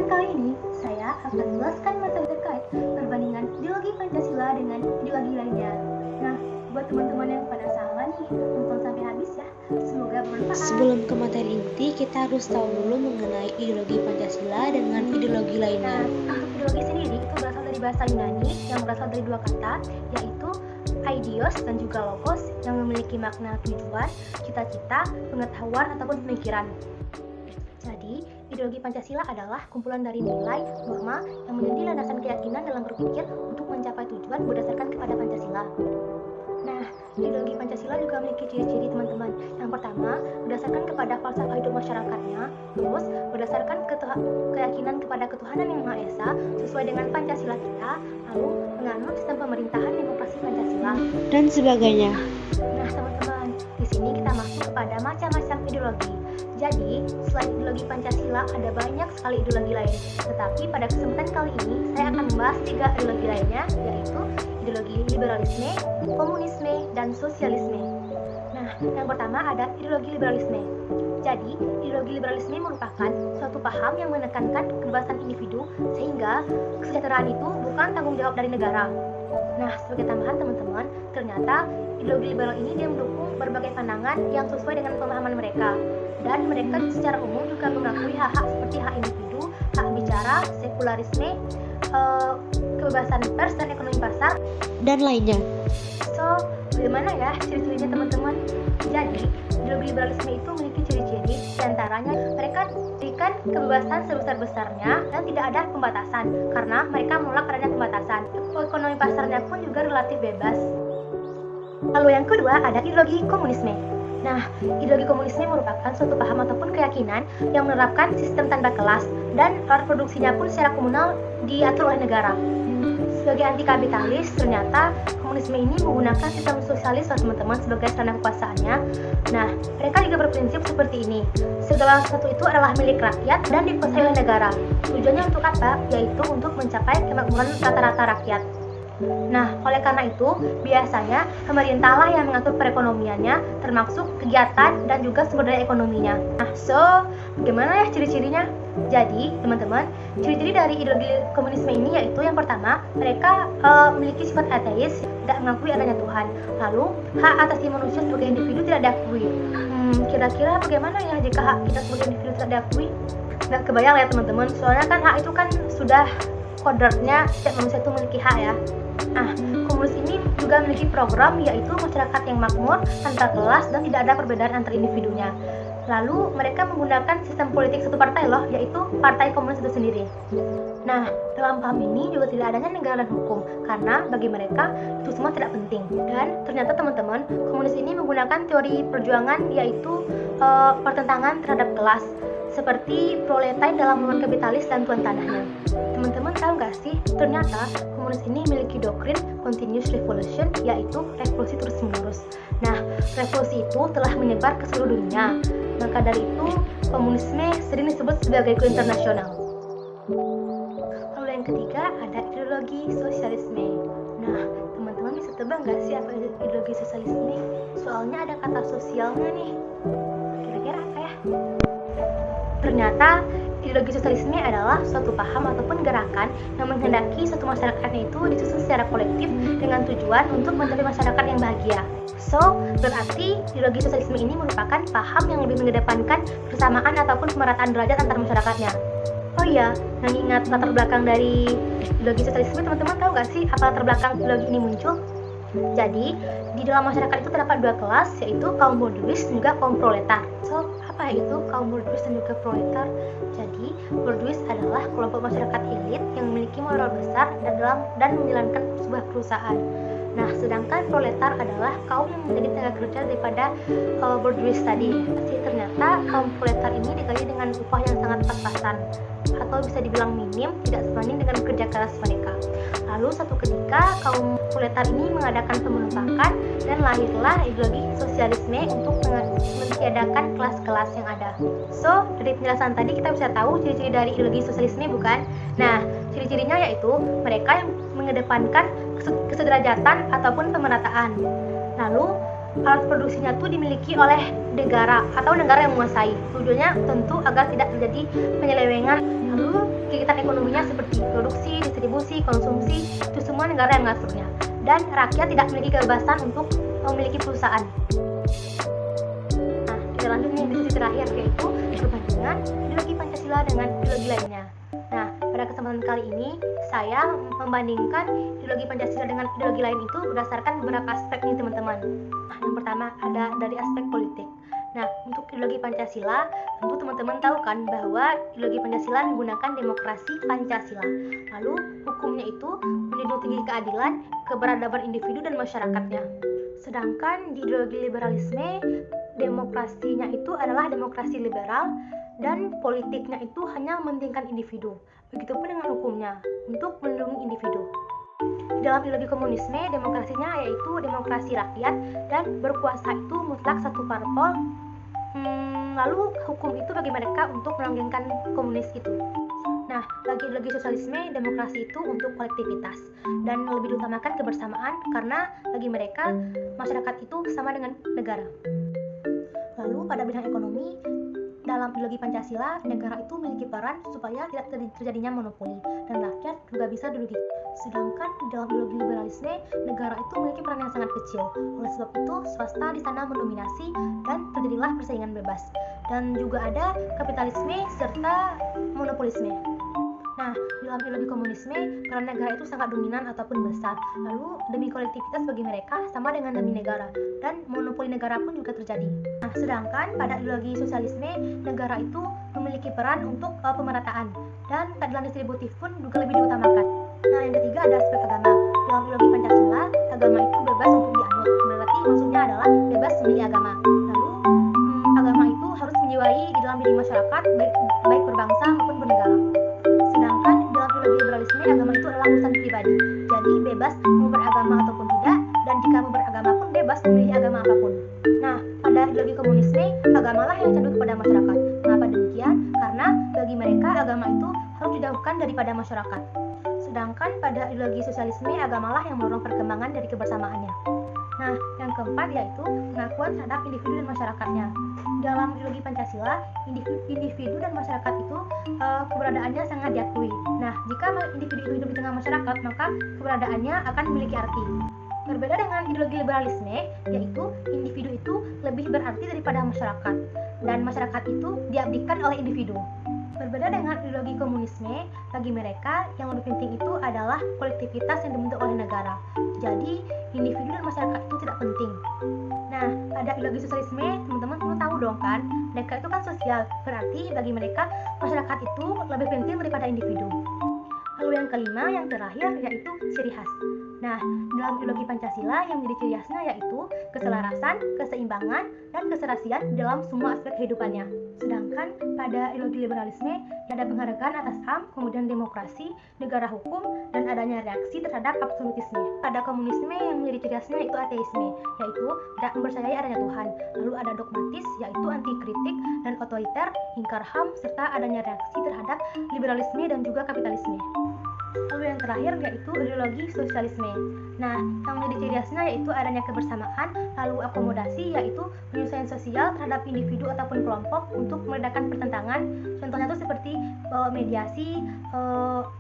kali ini, saya akan menjelaskan materi terkait perbandingan ideologi Pancasila dengan ideologi lainnya. Nah, buat teman-teman yang penasaran nih, nonton sampai habis ya. Semoga bermanfaat. Sebelum ke materi inti, kita harus tahu dulu mengenai ideologi Pancasila dengan ideologi lainnya. Nah, untuk ideologi sendiri itu berasal dari bahasa Yunani yang berasal dari dua kata, yaitu aidios dan juga logos yang memiliki makna tujuan, cita-cita, pengetahuan ataupun pemikiran. Jadi, ideologi Pancasila adalah kumpulan dari nilai, norma yang menjadi landasan keyakinan dalam berpikir untuk mencapai tujuan berdasarkan kepada Pancasila. Nah, ideologi Pancasila juga memiliki ciri-ciri teman-teman. Yang pertama, berdasarkan kepada falsafah hidup masyarakatnya, terus berdasarkan keyakinan kepada ketuhanan yang Maha Esa sesuai dengan Pancasila kita, lalu menganut sistem pemerintahan demokrasi Pancasila dan sebagainya. Nah, teman-teman, di sini kita masuk kepada macam-macam ideologi. Jadi, selain ideologi Pancasila, ada banyak sekali ideologi lain. Tetapi pada kesempatan kali ini, saya akan membahas 3 ideologi lainnya, yaitu ideologi liberalisme, komunisme, dan sosialisme. Nah, yang pertama ada ideologi liberalisme. Jadi, ideologi liberalisme merupakan suatu paham yang menekankan kebebasan individu sehingga kesejahteraan itu bukan tanggung jawab dari negara. Nah, sebagai tambahan teman-teman, ternyata ideologi liberal ini dia mendukung berbagai pandangan yang sesuai dengan pemahaman mereka. Dan mereka secara umum juga mengakui hak-hak seperti hak individu, hak bicara, sekularisme, kebebasan pers dan ekonomi pasar, dan lainnya. So, bagaimana ya ciri-cirinya teman-teman? Jadi, ideologi liberalisme itu memiliki ciri-ciri, diantaranya mereka memberikan kebebasan sebesar-besarnya dan tidak ada pembatasan, karena mereka menolak adanya pembatasan. Ekonomi pasarnya pun juga relatif bebas. Lalu yang kedua ada ideologi komunisme. Nah, ideologi komunisme merupakan suatu paham ataupun keyakinan yang menerapkan sistem tanda kelas dan alat produksinya pun secara komunal diatur oleh negara. Sebagai anti kapitalis, ternyata komunisme ini menggunakan sistem sosialis teman-teman sebagai sarana kekuasaannya. Nah, mereka juga berprinsip seperti ini. Segala sesuatu itu adalah milik rakyat dan dikuasai oleh negara. Tujuannya untuk apa? Yaitu untuk mencapai kemakmuran rata-rata rakyat. Nah, oleh karena itu, biasanya pemerintahlah yang mengatur perekonomiannya, termasuk kegiatan dan juga sumber daya ekonominya. Nah, so, bagaimana ya ciri-cirinya? Jadi, teman-teman, ciri-ciri dari ideologi komunisme ini yaitu yang pertama, mereka memiliki sifat ateis, tidak mengakui adanya Tuhan. Lalu, hak asasi manusia sebagai individu tidak diakui. Kira-kira bagaimana ya jika hak kita sebagai individu tidak diakui? Nggak kebayang ya teman-teman, soalnya kan hak itu kan sudah kodratnya setiap manusia itu memiliki hak ya. Nah, komunis ini juga memiliki program yaitu masyarakat yang makmur, antar kelas, dan tidak ada perbedaan antar individunya. Lalu mereka menggunakan sistem politik satu partai loh, yaitu Partai Komunis itu sendiri. Nah, dalam paham ini juga tidak adanya negara dan hukum, karena bagi mereka itu semua tidak penting. Dan ternyata teman-teman, komunis ini menggunakan teori perjuangan yaitu pertentangan terhadap kelas, seperti proletai dalam hubungan kapitalis dan tuan tanahnya. Teman-teman tahu nggak sih, ternyata komunis ini memiliki doktrin continuous revolution, yaitu revolusi terus-menerus. Nah, revolusi itu telah menyebar ke seluruh dunia. Maka dari itu, komunisme sering disebut sebagai go internasional. Lalu yang ketiga ada ideologi sosialisme. Nah, teman-teman bisa tebak nggak sih apa ideologi sosialisme? Soalnya ada kata sosialnya nih. Kira-kira apa ya? Ternyata ideologi sosialisme adalah suatu paham ataupun gerakan yang menghendaki suatu masyarakatnya itu disusun secara kolektif dengan tujuan untuk mencapai masyarakat yang bahagia. So, berarti ideologi sosialisme ini merupakan paham yang lebih mengedepankan persamaan ataupun pemerataan derajat antar masyarakatnya. Oh iya, yang ingat latar belakang dari ideologi sosialisme, teman-teman tahu nggak sih apa latar belakang ideologi ini muncul? Jadi, di dalam masyarakat itu terdapat dua kelas, yaitu kaum borjuis dan juga kaum proletar. So, apa itu kaum borjuis dan juga proletar? Jadi, borjuis adalah kelompok masyarakat elit yang memiliki modal besar dan menjalankan sebuah perusahaan. Nah, sedangkan proletar adalah kaum yang menjadi tenaga kerja daripada borjuis tadi. Jadi, ternyata kaum proletar ini digaji dengan upah yang sangat pas-pasan, atau bisa dibilang minim, tidak sebanding dengan kerja keras mereka. Lalu suatu ketika kaum proletar ini mengadakan pemberontakan dan lahirlah ideologi sosialisme untuk mentiadakan kelas-kelas yang ada. So, dari penjelasan tadi kita bisa tahu ciri-ciri dari ideologi sosialisme bukan? Nah, ciri-cirinya yaitu mereka yang mengedepankan kesederajatan ataupun pemerataan. Lalu alat produksinya itu dimiliki oleh negara atau negara yang menguasai. Tujuannya tentu agar tidak terjadi penyelewengan. Lalu kegiatan ekonominya seperti produksi, distribusi, konsumsi, itu semua negara yang mengaturnya. Dan rakyat tidak memiliki kebebasan untuk memiliki perusahaan. Nah, kita lanjut nih diskusi terakhir, yaitu perbandingan ideologi Pancasila dengan ideologi lainnya. Nah, pada kesempatan kali ini saya membandingkan ideologi Pancasila dengan ideologi lain itu berdasarkan beberapa aspek nih teman-teman. Nah, yang pertama ada dari aspek politik. Nah, untuk ideologi Pancasila, tentu teman-teman tahu kan bahwa ideologi Pancasila menggunakan demokrasi Pancasila. Lalu hukumnya itu menjunjung tinggi keadilan, keberadaban individu dan masyarakatnya. Sedangkan di ideologi liberalisme, demokrasinya itu adalah demokrasi liberal dan politiknya itu hanya mementingkan individu. Begitupun dengan hukumnya untuk melindungi individu. Dalam ideologi komunisme, demokrasinya yaitu demokrasi rakyat dan berkuasa itu mutlak satu parpol. Lalu hukum itu bagi mereka untuk melanggengkan komunis itu. Nah, bagi ideologi sosialisme, demokrasi itu untuk kolektivitas dan lebih diutamakan kebersamaan karena bagi mereka masyarakat itu sama dengan negara. Lalu pada bidang ekonomi, dalam ideologi Pancasila, negara itu memiliki peran supaya tidak terjadinya monopoli dan rakyat juga bisa dirugikan. Sedangkan dalam ideologi liberalisme, negara itu memiliki peran yang sangat kecil. Oleh sebab itu, swasta di sana mendominasi dan terjadilah persaingan bebas. Dan juga ada kapitalisme serta monopolisme. Nah, dalam ideologi komunisme, peran negara itu sangat dominan ataupun besar. Lalu, demi kolektivitas bagi mereka sama dengan demi negara. Dan monopoli negara pun juga terjadi. Nah, sedangkan pada ideologi sosialisme, negara itu memiliki peran untuk pemerataan. Dan keadilan distributif pun juga lebih diutamakan. Nah, yang ketiga ada aspek agama. Dalam ideologi Pancasila, agama itu bebas untuk dianut. Berarti maksudnya adalah bebas memilih agama. Lalu, agama itu harus menjiwai di dalam diri masyarakat, baik berbangsa maupun bernegara. Sedangkan dalam ideologi liberalisme, agama itu adalah urusan pribadi. Jadi bebas mau beragama ataupun tidak, dan jika mau beragama pun bebas memilih agama apapun. Nah, pada ideologi komunisme, agamalah yang cenderung kepada masyarakat. Mengapa demikian? Karena bagi mereka agama itu harus dijauhkan daripada masyarakat. Sedangkan pada ideologi sosialisme, agamalah yang mendorong perkembangan dari kebersamaannya. Nah, yang keempat yaitu pengakuan terhadap individu dan masyarakatnya. Dalam ideologi Pancasila, individu dan masyarakat itu keberadaannya sangat diakui. Nah, jika individu itu hidup di tengah masyarakat, maka keberadaannya akan memiliki arti. Berbeda dengan ideologi liberalisme, yaitu individu itu lebih berarti daripada masyarakat, dan masyarakat itu diabdikan oleh individu. Berbeda dengan ideologi komunisme, bagi mereka yang lebih penting itu adalah kolektivitas yang dibentuk oleh negara. Jadi, individu dan masyarakat itu tidak penting. Nah, pada ideologi sosialisme, teman-teman perlu tahu dong kan, mereka itu kan sosial, berarti bagi mereka masyarakat itu lebih penting daripada individu. Lalu yang kelima, yang terakhir, yaitu ciri khas. Nah, dalam ideologi Pancasila yang menjadi ciri khasnya yaitu keselarasan, keseimbangan, dan keserasian dalam semua aspek kehidupannya. Sedangkan pada ideologi liberalisme ada penghargaan atas HAM, kemudian demokrasi, negara hukum, dan adanya reaksi terhadap absolutisme. Pada komunisme yang menjadi ciri khasnya yaitu ateisme, yaitu tidak mempercayai adanya Tuhan. Lalu ada dogmatis, yaitu anti kritik dan otoriter, ingkar HAM, serta adanya reaksi terhadap liberalisme dan juga kapitalisme. Lalu yang terakhir yaitu ideologi sosialisme. Nah, yang menjadi ciri khasnya yaitu adanya kebersamaan, lalu akomodasi, yaitu penyelesaian sosial terhadap individu ataupun kelompok untuk meredakan pertentangan. Contohnya itu seperti mediasi,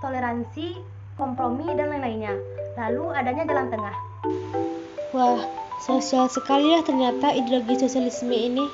toleransi, kompromi, dan lain-lainnya. Lalu adanya jalan tengah. Wah, sosial sekali ya ternyata ideologi sosialisme ini.